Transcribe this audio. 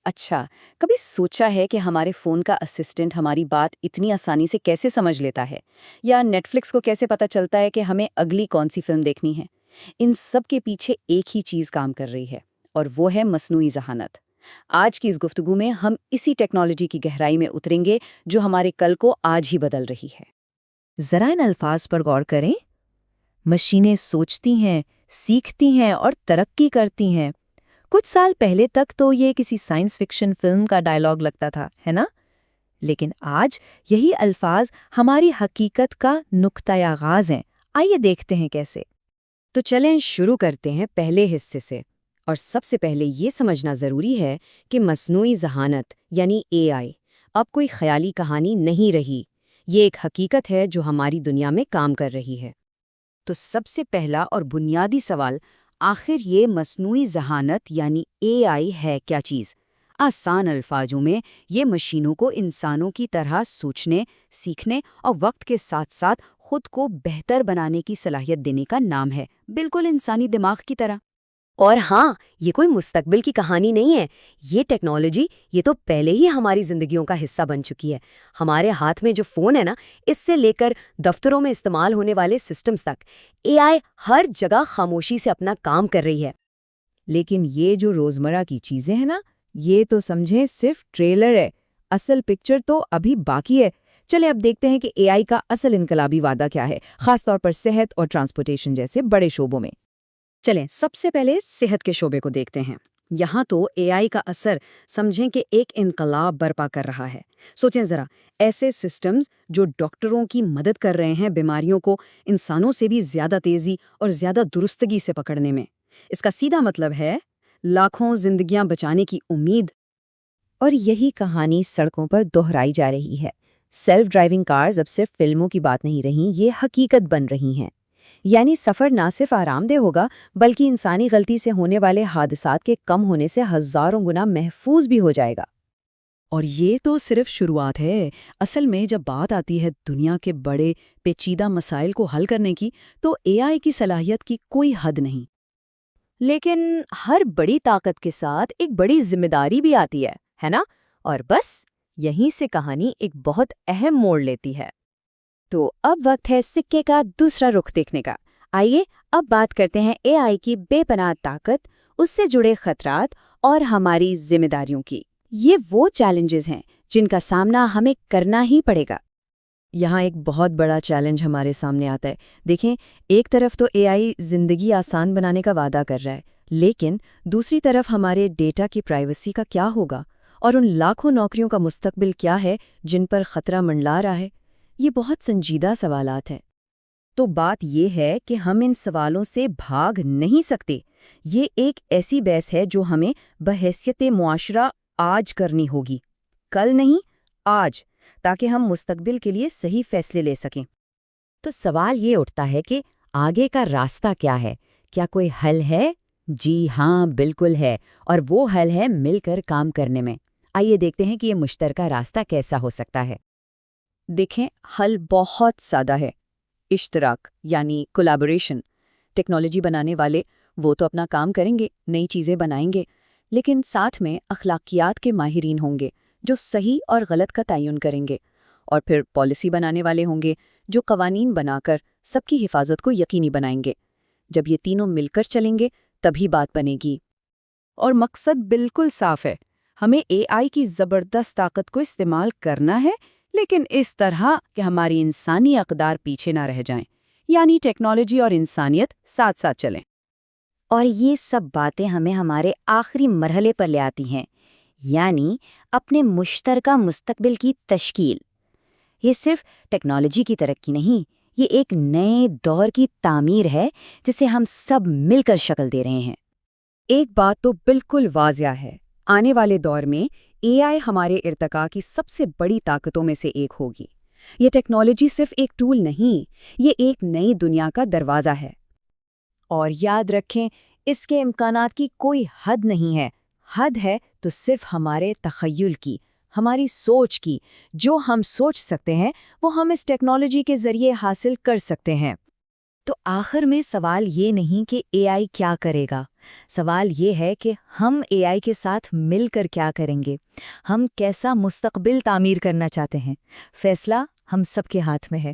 اچھا، کبھی سوچا ہے کہ ہمارے فون کا اسسٹنٹ ہماری بات اتنی آسانی سے کیسے سمجھ لیتا ہے؟ یا نیٹ فلکس کو کیسے پتہ چلتا ہے کہ ہمیں اگلی کون سی فلم دیکھنی ہے؟ ان سب کے پیچھے ایک ہی چیز کام کر رہی ہے، اور وہ ہے مصنوعی ذہانت۔ آج کی اس گفتگو میں ہم اسی ٹیکنالوجی کی گہرائی میں اتریں گے جو ہمارے کل کو آج ہی بدل رہی ہے۔ ذرا ان الفاظ پر غور کریں۔ مشینیں سوچتی ہیں، سیکھتی ہیں اور ترقی کرتی ہیں۔ کچھ سال پہلے تک تو یہ کسی سائنس فکشن فلم کا ڈائلاگ لگتا تھا، ہے نا؟ لیکن آج یہی الفاظ ہماری حقیقت کا نقطۂ آغاز ہیں۔ آئیے دیکھتے ہیں کیسے۔ تو چلیں شروع کرتے ہیں پہلے حصے سے، اور سب سے پہلے یہ سمجھنا ضروری ہے کہ مصنوعی ذہانت یعنی اے آئی اب کوئی خیالی کہانی نہیں رہی، یہ ایک حقیقت ہے جو ہماری دنیا میں کام کر رہی ہے۔ تو سب سے پہلا اور بنیادی سوال، آخر یہ مصنوعی ذہانت یعنی اے آئی ہے کیا چیز؟ آسان الفاظوں میں یہ مشینوں کو انسانوں کی طرح سوچنے، سیکھنے اور وقت کے ساتھ ساتھ خود کو بہتر بنانے کی صلاحیت دینے کا نام ہے، بالکل انسانی دماغ کی طرح۔ اور ہاں، یہ کوئی مستقبل کی کہانی نہیں ہے، یہ ٹیکنالوجی یہ تو پہلے ہی ہماری زندگیوں کا حصہ بن چکی ہے۔ ہمارے ہاتھ میں جو فون ہے نا، اس سے لے کر دفتروں میں استعمال ہونے والے سسٹمز تک، اے آئی ہر جگہ خاموشی سے اپنا کام کر رہی ہے۔ لیکن یہ جو روزمرہ کی چیزیں ہیں نا، یہ تو سمجھیں صرف ٹریلر ہے، اصل پکچر تو ابھی باقی ہے۔ چلے اب دیکھتے ہیں کہ اے آئی کا اصل انقلابی وعدہ کیا ہے، خاص طور پر صحت اور ٹرانسپورٹیشن جیسے بڑے شعبوں میں۔ چلیں سب سے پہلے صحت کے شعبے کو دیکھتے ہیں۔ یہاں تو اے آئی کا اثر سمجھیں کہ ایک انقلاب برپا کر رہا ہے۔ سوچیں ذرا، ایسے سسٹمز جو ڈاکٹروں کی مدد کر رہے ہیں بیماریوں کو انسانوں سے بھی زیادہ تیزی اور زیادہ درستگی سے پکڑنے میں۔ اس کا سیدھا مطلب ہے لاکھوں زندگیاں بچانے کی امید۔ اور یہی کہانی سڑکوں پر دہرائی جا رہی ہے۔ سیلف ڈرائیونگ کارز اب صرف فلموں کی بات نہیں رہیں، یہ حقیقت بن رہی ہیں۔ یعنی سفر نہ صرف آرام دہ ہوگا، بلکہ انسانی غلطی سے ہونے والے حادثات کے کم ہونے سے ہزاروں گنا محفوظ بھی ہو جائے گا۔ اور یہ تو صرف شروعات ہے۔ اصل میں جب بات آتی ہے دنیا کے بڑے پیچیدہ مسائل کو حل کرنے کی، تو اے آئی کی صلاحیت کی کوئی حد نہیں۔ لیکن ہر بڑی طاقت کے ساتھ ایک بڑی ذمہ داری بھی آتی ہے نا؟ اور بس یہیں سے کہانی ایک بہت اہم موڑ لیتی ہے۔ تو اب وقت ہے سکے کا دوسرا رخ دیکھنے کا۔ آئیے اب بات کرتے ہیں اے آئی کی بے پناہ طاقت، اس سے جڑے خطرات اور ہماری ذمہ داریوں کی۔ یہ وہ چیلنجز ہیں جن کا سامنا ہمیں کرنا ہی پڑے گا۔ یہاں ایک بہت بڑا چیلنج ہمارے سامنے آتا ہے۔ دیکھیں، ایک طرف تو اے آئی زندگی آسان بنانے کا وعدہ کر رہا ہے، لیکن دوسری طرف ہمارے ڈیٹا کی پرائیویسی کا کیا ہوگا؟ اور ان لاکھوں نوکریوں کا مستقبل کیا ہے جن پر خطرہ منڈلا رہا ہے؟ یہ بہت سنجیدہ سوالات ہیں۔ تو بات یہ ہے کہ ہم ان سوالوں سے بھاگ نہیں سکتے۔ یہ ایک ایسی بحث ہے جو ہمیں بحیثیت معاشرہ آج کرنی ہوگی، کل نہیں، آج، تاکہ ہم مستقبل کے لیے صحیح فیصلے لے سکیں۔ تو سوال یہ اٹھتا ہے کہ آگے کا راستہ کیا ہے؟ کیا کوئی حل ہے؟ جی ہاں، بالکل ہے، اور وہ حل ہے مل کر کام کرنے میں۔ آئیے دیکھتے ہیں کہ یہ مشترکہ راستہ کیسا ہو سکتا ہے۔ دیکھیں، حل بہت سادہ ہے۔ اشتراک یعنی کولیبوریشن۔ ٹیکنالوجی بنانے والے وہ تو اپنا کام کریں گے، نئی چیزیں بنائیں گے، لیکن ساتھ میں اخلاقیات کے ماہرین ہوں گے جو صحیح اور غلط کا تعین کریں گے، اور پھر پالیسی بنانے والے ہوں گے جو قوانین بنا کر سب کی حفاظت کو یقینی بنائیں گے۔ جب یہ تینوں مل کر چلیں گے تبھی بات بنے گی۔ اور مقصد بالکل صاف ہے، ہمیں اے آئی کی زبردست طاقت کو استعمال کرنا ہے، لیکن اس طرح کہ ہماری انسانی اقدار پیچھے نہ رہ جائیں، یعنی ٹیکنالوجی اور انسانیت ساتھ ساتھ چلیں۔ اور یہ سب باتیں ہمیں ہمارے آخری مرحلے پر لے آتی ہیں، یعنی اپنے مشترکہ مستقبل کی تشکیل۔ یہ صرف ٹیکنالوجی کی ترقی نہیں، یہ ایک نئے دور کی تعمیر ہے جسے ہم سب مل کر شکل دے رہے ہیں۔ ایک بات تو بالکل واضح ہے، آنے والے دور میں اے آئی ہمارے ارتقاء کی سب سے بڑی طاقتوں میں سے ایک ہوگی۔ یہ ٹیکنالوجی صرف ایک ٹول نہیں، یہ ایک نئی دنیا کا دروازہ ہے۔ اور یاد رکھیں، اس کے امکانات کی کوئی حد نہیں ہے۔ حد ہے تو صرف ہمارے تخیل کی، ہماری سوچ کی۔ جو ہم سوچ سکتے ہیں وہ ہم اس ٹیکنالوجی کے ذریعے حاصل کر سکتے ہیں۔ تو آخر میں سوال یہ نہیں کہ اے آئی کیا کرے گا، سوال یہ ہے کہ ہم اے آئی کے ساتھ مل کر کیا کریں گے، ہم کیسا مستقبل تعمیر کرنا چاہتے ہیں۔ فیصلہ ہم سب کے ہاتھ میں ہے۔